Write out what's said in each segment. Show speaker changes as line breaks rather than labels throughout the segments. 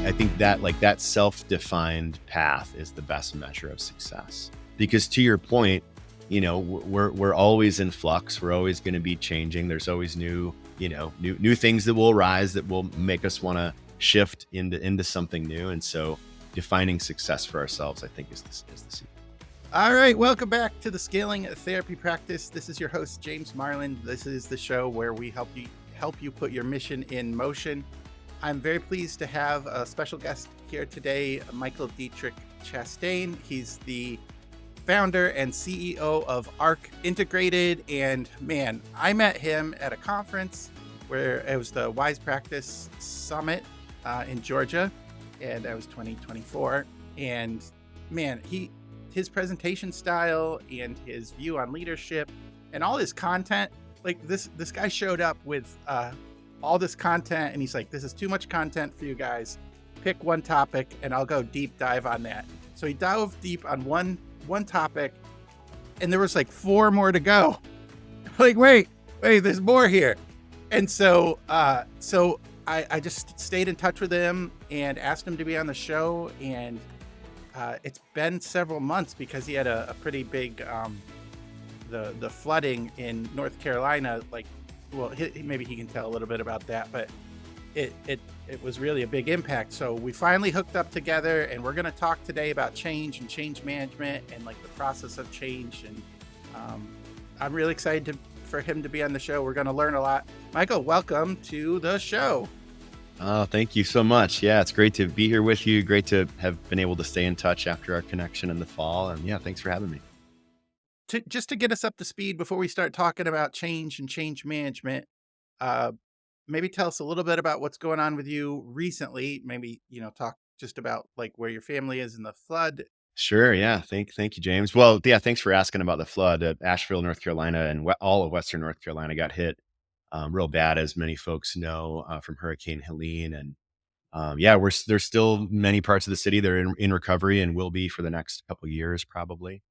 I think that like that self-defined path is the best measure of success. Because to your point, we're always in flux. We're always going to be changing. There's always new things that will arise that will make us want to shift into something new. And so defining success for ourselves, I think, is the secret.
All right, welcome back to the Scaling Therapy Practice. This is your host, James Marlin. This is the show where we help you put your mission in motion. I'm very pleased to have a special guest here today, Michael Dietrich Chastain. He's the founder and CEO of ARC Integrated. And man, I met him at a conference where it was the Wise Practice Summit in Georgia, and that was 2024. And man, his presentation style and his view on leadership and all his content, like this guy showed up with all this content, and he's like, this is too much content for you guys. Pick one topic and I'll go deep dive on that. So he dove deep on one topic, and there was like 4 more to go. Like, wait, there's more here. And so I just stayed in touch with him and asked him to be on the show. And it's been several months because he had a pretty big, the flooding in North Carolina, like, well, maybe he can tell a little bit about that, but it was really a big impact. So we finally hooked up together, and we're going to talk today about change and change management and like the process of change. And I'm really excited for him to be on the show. We're going to learn a lot. Michael, welcome to the show.
Oh, thank you so much. Yeah, it's great to be here with you. Great to have been able to stay in touch after our connection in the fall. And yeah, thanks for having me.
Just to get us up to speed before we start talking about change and change management, maybe tell us a little bit about what's going on with you recently. Maybe, talk just about like where your family is in the flood.
Sure. Yeah. Thank you, James. Well, yeah, thanks for asking about the flood. Asheville, North Carolina, and all of Western North Carolina got hit real bad, as many folks know, from Hurricane Helene. And there's still many parts of the city that are in recovery and will be for the next couple of years, probably.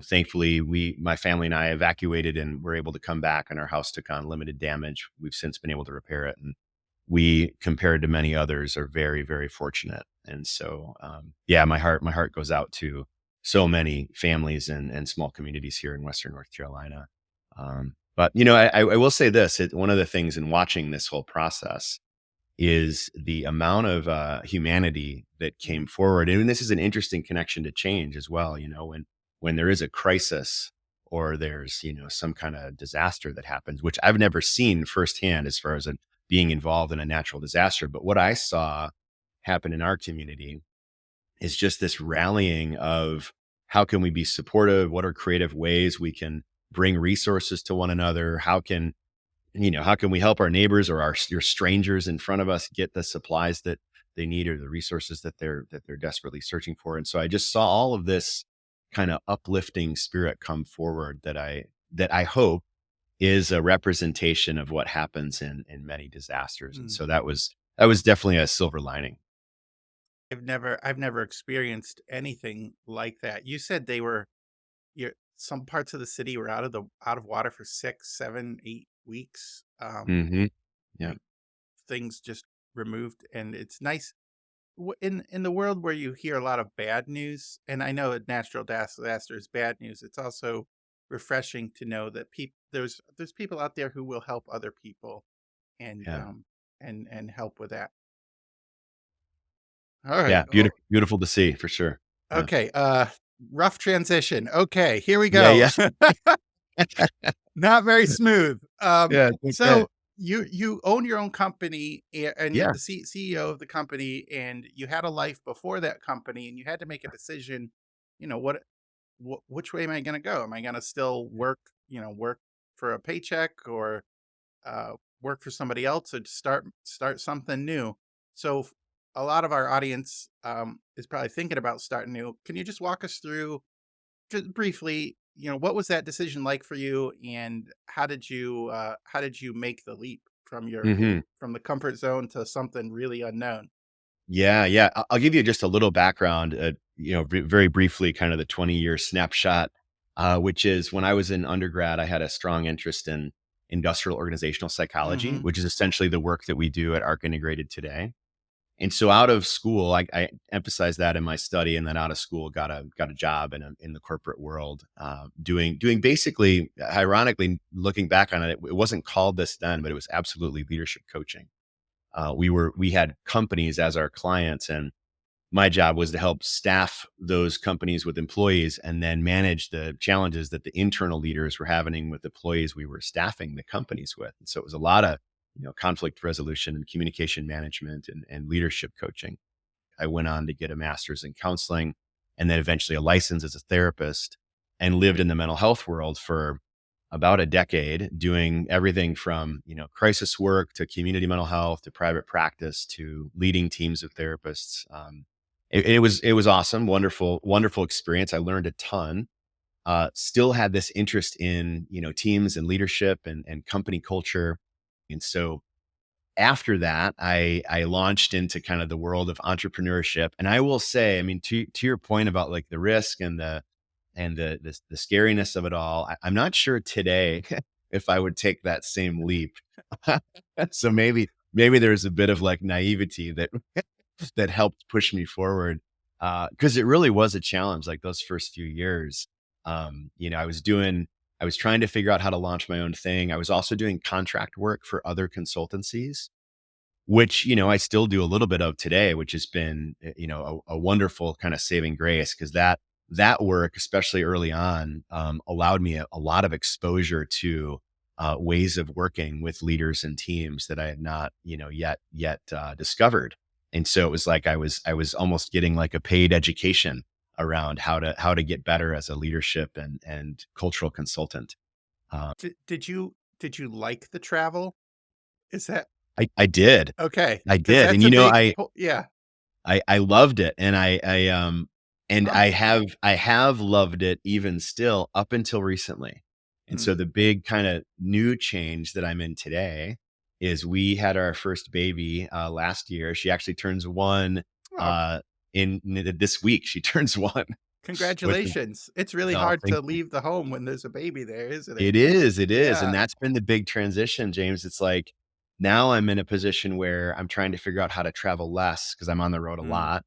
Thankfully, my family and I evacuated and were able to come back, and our house took on limited damage. We've since been able to repair it. And we, compared to many others, are very, very fortunate. And so, my heart goes out to so many families and small communities here in Western North Carolina. But I will say this, one of the things in watching this whole process is the amount of humanity that came forward. And this is an interesting connection to change as well. When there is a crisis or there's, some kind of disaster that happens, which I've never seen firsthand as far as being involved in a natural disaster. But what I saw happen in our community is just this rallying of how can we be supportive? What are creative ways we can bring resources to one another? How can we help our neighbors or your strangers in front of us get the supplies that they need or the resources that they're desperately searching for? And so I just saw all of this kind of uplifting spirit come forward that I hope is a representation of what happens in many disasters. And so that was definitely a silver lining.
I've never experienced anything like that. You said some parts of the city were out of water for 6, 7, 8 weeks.
Yeah.
Things just removed, and it's nice in the world where you hear a lot of bad news. And I know a natural disaster is bad news. It's also refreshing to know that there's people out there who will help other people and help with that. All right.
Yeah. Beautiful to see, for sure.
Yeah. Okay. Rough transition. Okay, here we go.
Yeah.
Not very smooth. So
okay.
you own your own company, and
Yeah.
you're the CEO of the company, and you had a life before that company, and you had to make a decision. Which way am I going to go? Am I going to still work for a paycheck, or work for somebody else, or start something new? So a lot of our audience is probably thinking about starting new. Can you just walk us through, just briefly, what was that decision like for you, and how did you make the leap from from the comfort zone to something really unknown?
Yeah. I'll give you just a little background, very briefly, kind of the 20-year snapshot, which is when I was in undergrad, I had a strong interest in industrial organizational psychology, which is essentially the work that we do at ARC Integrated today. And so out of school, I emphasized that in my study, and then out of school, got a job in the corporate world, doing basically, ironically, looking back on it, it wasn't called this then, but it was absolutely leadership coaching. We had companies as our clients, and my job was to help staff those companies with employees and then manage the challenges that the internal leaders were having with employees we were staffing the companies with. And so it was a lot of, conflict resolution and communication management and leadership coaching. I went on to get a master's in counseling and then eventually a license as a therapist, and lived in the mental health world for about a decade, doing everything from, crisis work to community mental health to private practice to leading teams of therapists. It was awesome, wonderful, wonderful experience. I learned a ton. Still had this interest in, teams and leadership and company culture. And so after that, I launched into kind of the world of entrepreneurship. And I will say, I mean, to your point about like the risk and the scariness of it all, I'm not sure today if I would take that same leap. So maybe there's a bit of like naivety that helped push me forward, because it really was a challenge. Like those first few years, I was trying to figure out how to launch my own thing. I was also doing contract work for other consultancies, which, I still do a little bit of today, which has been, a wonderful kind of saving grace, because that work, especially early on, allowed me a lot of exposure to ways of working with leaders and teams that I had not, yet discovered. And so it was like I was almost getting like a paid education around how to get better as a leadership and cultural consultant. Uh,
Did you like the travel? Is that
I did,
okay?
I
Because
did, and
that's a big yeah.
I loved it, and and
Um,
I have loved it even still up until recently. And
mm,
so the big kind of new change that I'm in today is we had our first baby last year. She actually turns one
oh,
this week. She turns one, which is,
congratulations. It's really
oh,
hard
thank
to
you.
leave the home when there's a baby there, isn't it?
It is, and
Yeah.
that's been the big transition, James. It's like now I'm in a position where I'm trying to figure out how to travel less because I'm on the road a
Mm.
lot,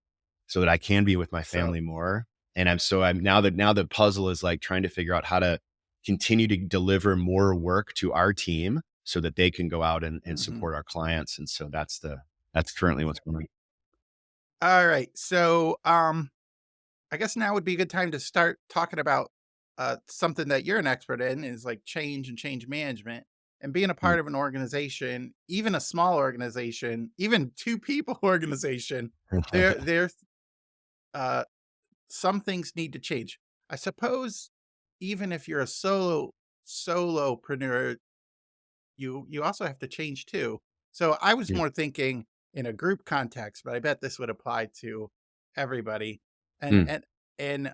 so that I can be with my
So
family more. And I'm now the puzzle is like trying to figure out how to continue to deliver more work to our team so that they can go out and
mhm.
support our clients. And so that's currently what's going on.
Alright, so, I guess now would be a good time to start talking about, something that you're an expert in is, like, change and change management, and being a
Mm.
part of an organization, even a small organization, even 2 people organization, there's, uh, some things need to change. I suppose even if you're a solopreneur, you also have to change too. So I was
Yeah.
more thinking in a group context, but I bet this would apply to everybody. And
Mm.
and and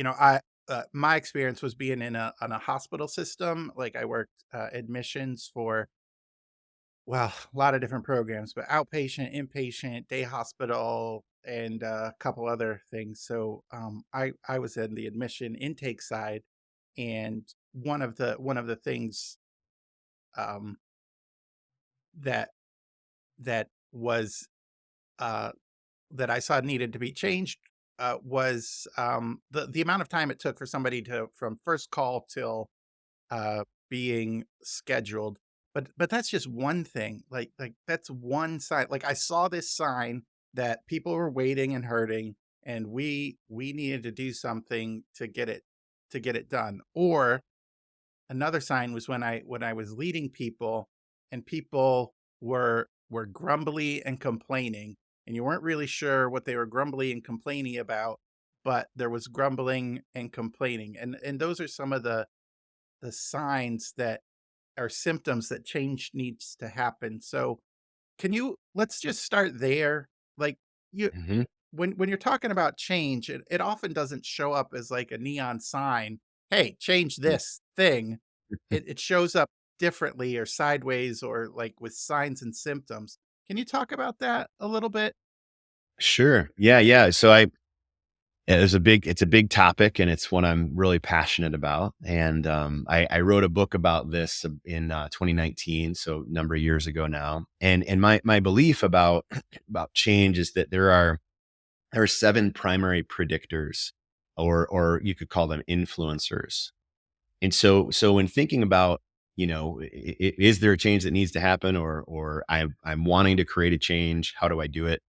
I my experience was being in a hospital system. Like I worked admissions for a lot of different programs, but outpatient, inpatient, day hospital, and a couple other things. So I was in the admission intake side, and one of the things um, that that was uh, that I saw needed to be changed was the amount of time it took for somebody to from first call till being scheduled. But that's just one thing. Like that's one side. Like I saw this sign that people were waiting and hurting, and we needed to do something to get it done. Or another sign was when I was leading people and people were grumbly and complaining, and you weren't really sure what they were grumbly and complaining about, but there was grumbling and complaining. And those are some of the signs that are symptoms that change needs to happen. So let's just start there. Like you
Mhm.
when you're talking about change, it often doesn't show up as like a neon sign. Hey, change
Mm.
this thing. It shows up differently or sideways or like with signs and symptoms. Can you talk about that a little bit?
Sure. Yeah, yeah. So It's a big topic, and it's one I'm really passionate about. And I wrote a book about this in 2019, so a number of years ago now. And my belief about about change is that there are seven primary predictors, or you could call them influencers. And so when thinking about, is there a change that needs to happen, or I'm wanting to create a change, how do I do it?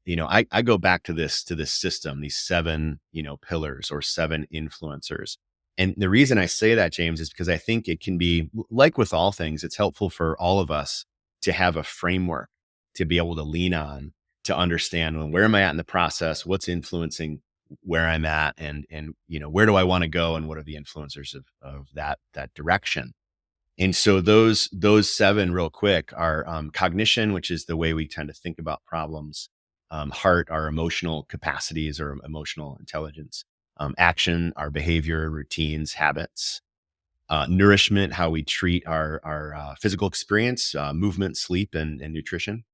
I go back to this system, these seven, pillars or seven influencers. And the reason I say that, James, is because I think it can be like with all things, it's helpful for all of us to have a framework to be able to lean on, to understand, well, where am I at in the process? What's influencing where I'm at, and where do I want to go, and what are the influencers of that direction? And so those seven, real quick, are cognition, which is the way we tend to think about problems. Heart, our emotional capacities or emotional intelligence. Action, our behavior, routines, habits. Nourishment, how we treat our physical experience, movement, sleep, and nutrition.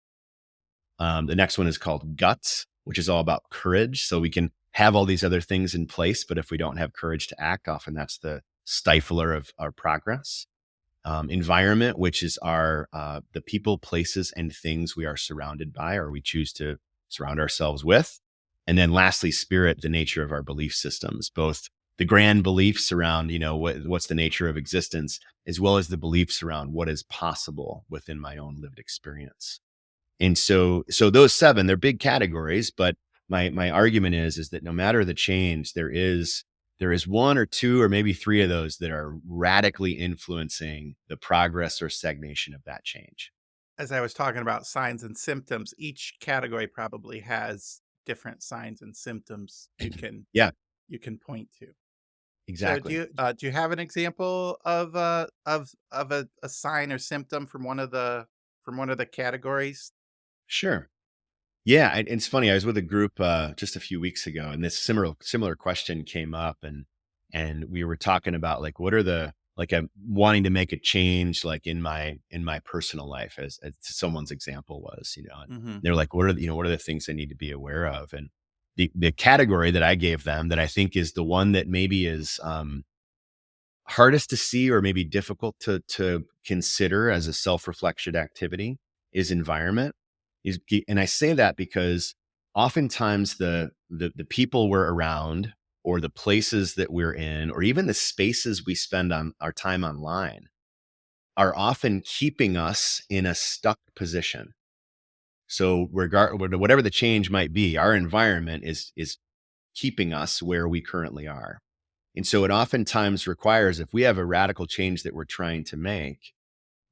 The next one is called guts, which is all about courage. So we can have all these other things in place, but if we don't have courage to act, often that's the stifler of our progress. Environment, which is our the people, places, and things we are surrounded by, or we choose to surround ourselves with. And then lastly, spirit, the nature of our belief systems, both the grand beliefs around, what's the nature of existence, as well as the beliefs around what is possible within my own lived experience. And so those seven, they're big categories, but my argument is that no matter the change, there is one or two or maybe three of those that are radically influencing the progress or stagnation of that change.
As I was talking about signs and symptoms, each category probably has different signs and symptoms
Yeah,
you can point to. So
exactly.
do you have an example of a sign or symptom from one of the categories?
Sure. Yeah, and it's funny. I was with a group just a few weeks ago, and this similar question came up, and we were talking about, like, what are the, like, I'm wanting to make a change, like, in my personal life, as someone's example was, and
Hmm.
they're like, what are the things I need to be aware of? And the category that I gave them, that I think is the one that maybe is hardest to see, or maybe difficult to consider as a self-reflection activity, is environment. And I say that because oftentimes the people we're around, or the places that we're in, or even the spaces we spend on our time online, are often keeping us in a stuck position. So whatever the change might be, our environment is keeping us where we currently are. And so it oftentimes requires, if we have a radical change that we're trying to make,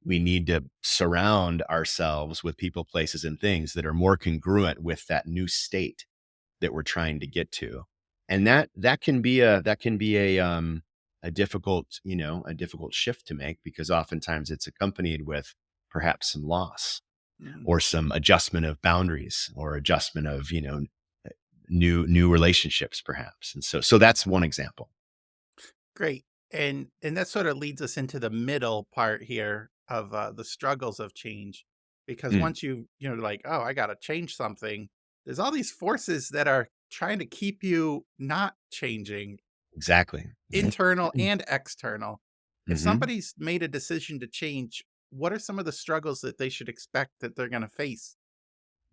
we need to surround ourselves with people, places, and things that are more congruent with that new state that we're trying to get to. And that can be a difficult, a difficult shift to make, because oftentimes it's accompanied with perhaps some loss,
Hmm.
or some adjustment of boundaries, or adjustment of, new relationships perhaps. And so that's one example.
Great. And that sort of leads us into the middle part here of the struggles of change, because
Mm,
once like, oh, I got to change something, there's all these forces that are trying to keep you not changing,
exactly.
internal and external. If
Hmm.
somebody's made a decision to change, what are some of the struggles that they should expect that they're going to face?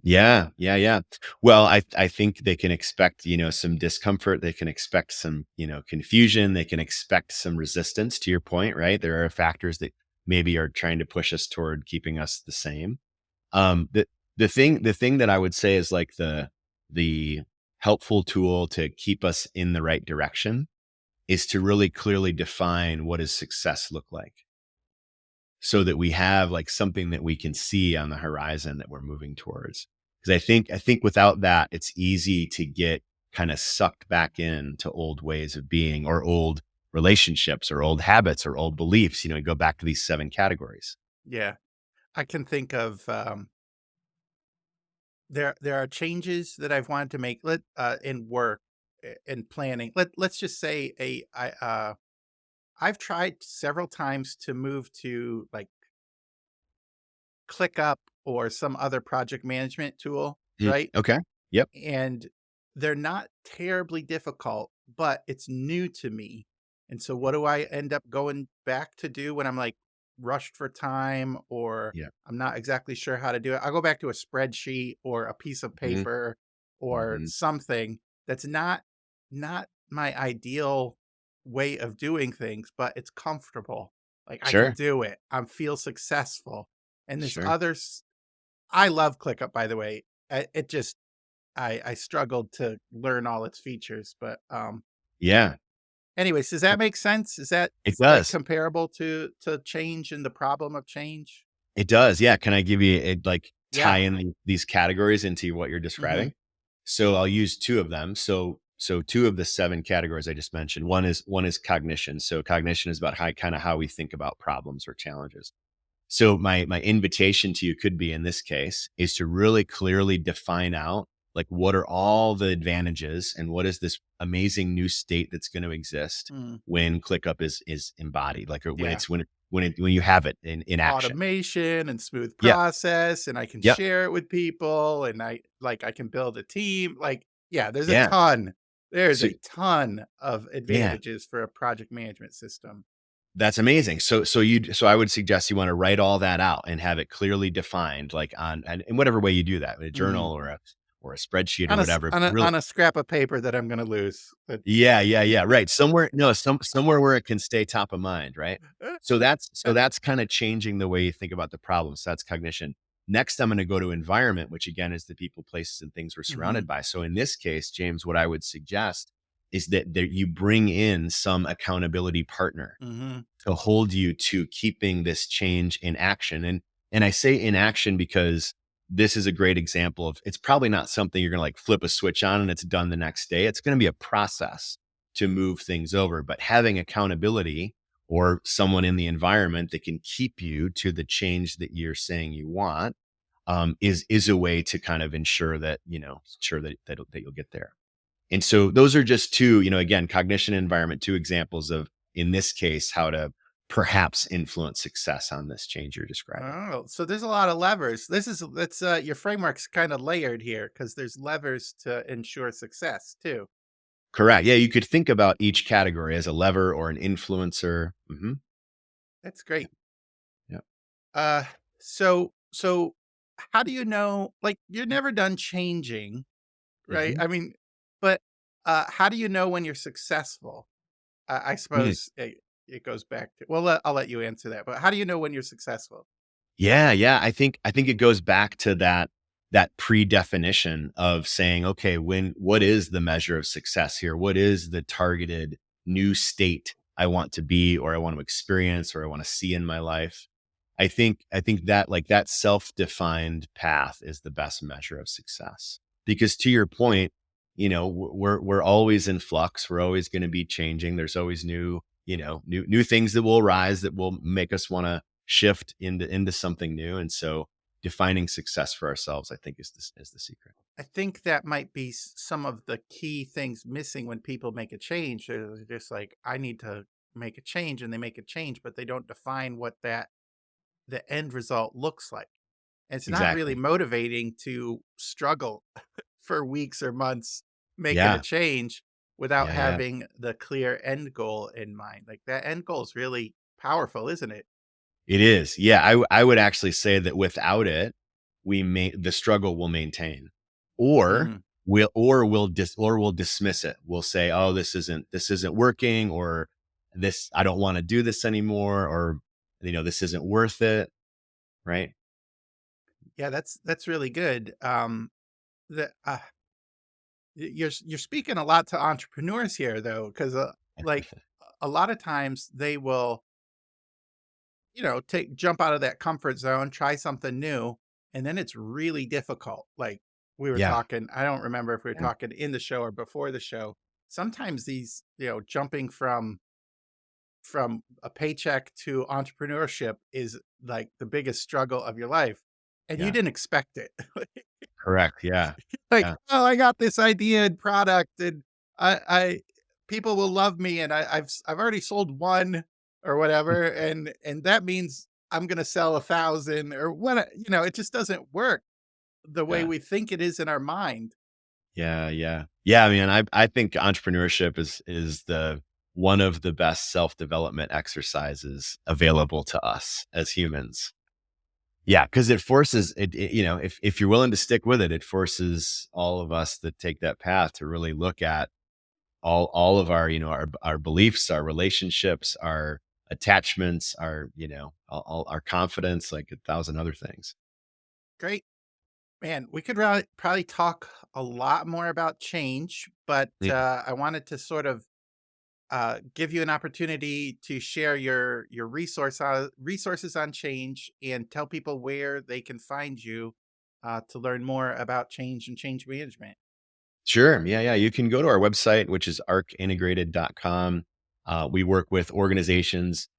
Yeah, yeah, yeah. Well, I think they can expect, some discomfort. They can expect some, confusion. They can expect some resistance, to your point, right? There are factors that maybe are trying to push us toward keeping us the same. The thing that I would say is, like, the helpful tool to keep us in the right direction is to really clearly define, what does success look like, so that we have, like, something that we can see on the horizon that we're moving towards. Because I think without that, it's easy to get kind of sucked back into old ways of being, or old relationships, or old habits, or old beliefs. You go back to these seven categories.
Yeah, I can think of there are changes that I've wanted to make in work and planning. Let's just say I've tried several times to move to like ClickUp or some other project management tool,
Mm,
right?
okay. Yep.
And they're not terribly difficult, but it's new to me. And so what do I end up going back to do when I'm like rushed for time or
Yeah.
I'm not exactly sure how to do it? I'll go back to a spreadsheet or a piece of
Mhm.
paper or
Mhm.
something that's not my ideal way of doing things, but it's comfortable. Like I can
Sure.
do it. I feel successful. And this
Sure.
others I love ClickUp, by the way. It just I struggled to learn all its features, but,
Yeah.
anyways, does that make sense? Is that
It
like
does.
comparable to change and the problem of change?
It does, yeah. Can I give you a like, tie
Yeah.
in these categories into what you're
Mhm.
describing? So, I'll use 2 of them. So 2 of the 7 categories I just mentioned. One is cognition. So, cognition is about how we think about problems or challenges. So, my invitation to you could be, in this case, is to really clearly define out, like, what are all the advantages and what is this amazing new state that's gonna exist
Mm.
when ClickUp is embodied, like, or when
Yeah.
it's when you have it in action.
Automation and smooth
Yeah.
process, and I can
Yep.
share it with people, and I can build a team, like, yeah,
Yeah.
there's
So
a ton of
yeah,
advantages for a project management system.
that's amazing. So I would suggest you wanna write all that out and have it clearly defined, like, on and in whatever way you do that, in a
Mhm.
journal or a spreadsheet or whatever, but really.
On a scrap of paper that I'm gonna lose.
Yeah, yeah, yeah, right. Somewhere no, somewhere where it can stay top of mind, right? So that's kinda changing the way you think about the problem. So that's cognition. Next, I'm gonna go to environment, which again is the people, places, and things we're surrounded
Mhm.
by. So in this case, James, what I would suggest is that you bring in some accountability partner
Mhm.
to hold you to keeping this change in action. And I say in action because this is a great example of it's probably not something you're going to like flip a switch on and it's done the next day. It's going to be a process to move things over, but having accountability or someone in the environment that can keep you to the change that you're saying you want is a way to kind of ensure that sure that you'll get there. And so those are just two, again, cognition and environment, two examples of, in this case, how to perhaps influence success on this change you're describing.
Oh, so there's a lot of levers. That's your framework's kind of layered here because there's levers to ensure success too.
Correct. Yeah, you could think about each category as a lever or an influencer.
That's great.
Yeah.
Uh, so how do you know? Like, you're never done changing, right?
hmm
I mean, but how do you know when you're successful? I
Mm.
suppose it goes back to. Well, I'll let you answer that. But how do you know when you're successful?
Yeah, yeah. I think it goes back to that pre-definition of saying, okay, what is the measure of success here? What is the targeted new state I want to be or I want to experience or I want to see in my life? I think that like that self-defined path is the best measure of success. Because to your point, we're always in flux. We're always going to be changing. There's always new things that will arise that will make us want to shift into something new. And so defining success for ourselves, I think is the secret.
I think that might be some of the key things missing when people make a change. They're just like, I need to make a change, and they make a change, but they don't define what the end result looks like. And it's not really
Exactly.
motivating to struggle for weeks or months making a
Yeah.
change without
Yeah. Yeah.
having the clear end goal in mind. Like that end goal is really powerful, isn't it?
It is. Yeah, I would actually say that without it, the struggle will maintain, or
Mm.
we'll dismiss it. We'll say, "Oh, this isn't working," or "This I don't want to do this anymore," or "This isn't worth it." Right?
Yeah, that's really good. The you're speaking a lot to entrepreneurs here, though, because like a lot of times they will, take jump out of that comfort zone, try something new, and then it's really difficult. Like we were
Yeah.
talking, I don't remember if we were
Yeah.
talking in the show or before the show. Sometimes these, jumping from a paycheck to entrepreneurship is like the biggest struggle of your life, and you
Yeah.
didn't expect it.
Correct. Yeah.
Like,
Yeah.
"Oh, I got this idea and product, and I people will love me, and I've already sold 1 or whatever, and that means I'm gonna sell 1,000 or what." It just doesn't work the way
Yeah.
we think it is in our mind.
Yeah. I mean, I think entrepreneurship is the one of the best self-development exercises available to us as humans. Yeah, because it forces if you're willing to stick with it, it forces all of us that take that path to really look at all of our, our beliefs, our relationships, our attachments, our, all our confidence, like a thousand other things.
Great. Man, we could probably talk a lot more about change, but
Yeah.
I wanted to sort of give you an opportunity to share your resources on change and tell people where they can find you to learn more about change and change management.
Sure. Yeah. You can go to our website, which is arcintegrated.com. We work with organizations,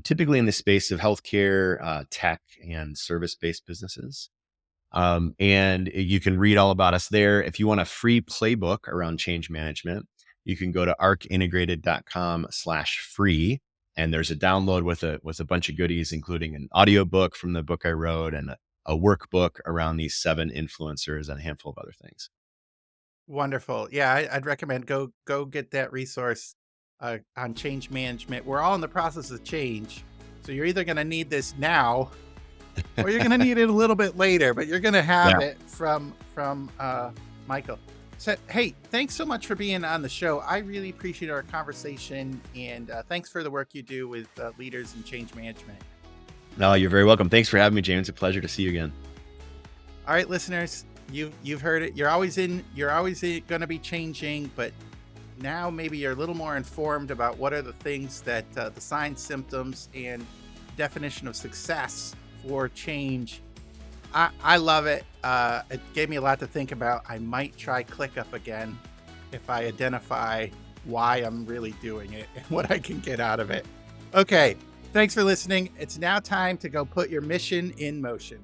typically in the space of healthcare, tech, and service-based businesses. And you can read all about us there. If you want a free playbook around change management, you can go to arcintegrated.com/free. And there's a download with a bunch of goodies, including an audiobook from the book I wrote and a workbook around these 7 influencers and a handful of other things.
Wonderful. Yeah, I'd recommend go get that resource on change management. We're all in the process of change, so you're either going to need this now or you're going to need it a little bit later. But you're going to have
Yeah.
it from Michael. So, hey, thanks so much for being on the show. I really appreciate our conversation, and thanks for the work you do with leaders in change management.
No, you're very welcome. Thanks for having me, James. A pleasure to see you again.
All right, listeners, you've heard it. You're always going to be changing, but now maybe you're a little more informed about what are the things that the signs, symptoms, and definition of success for change. I love it. It gave me a lot to think about. I might try ClickUp again if I identify why I'm really doing it and what I can get out of it. Okay, thanks for listening. It's now time to go put your mission in motion.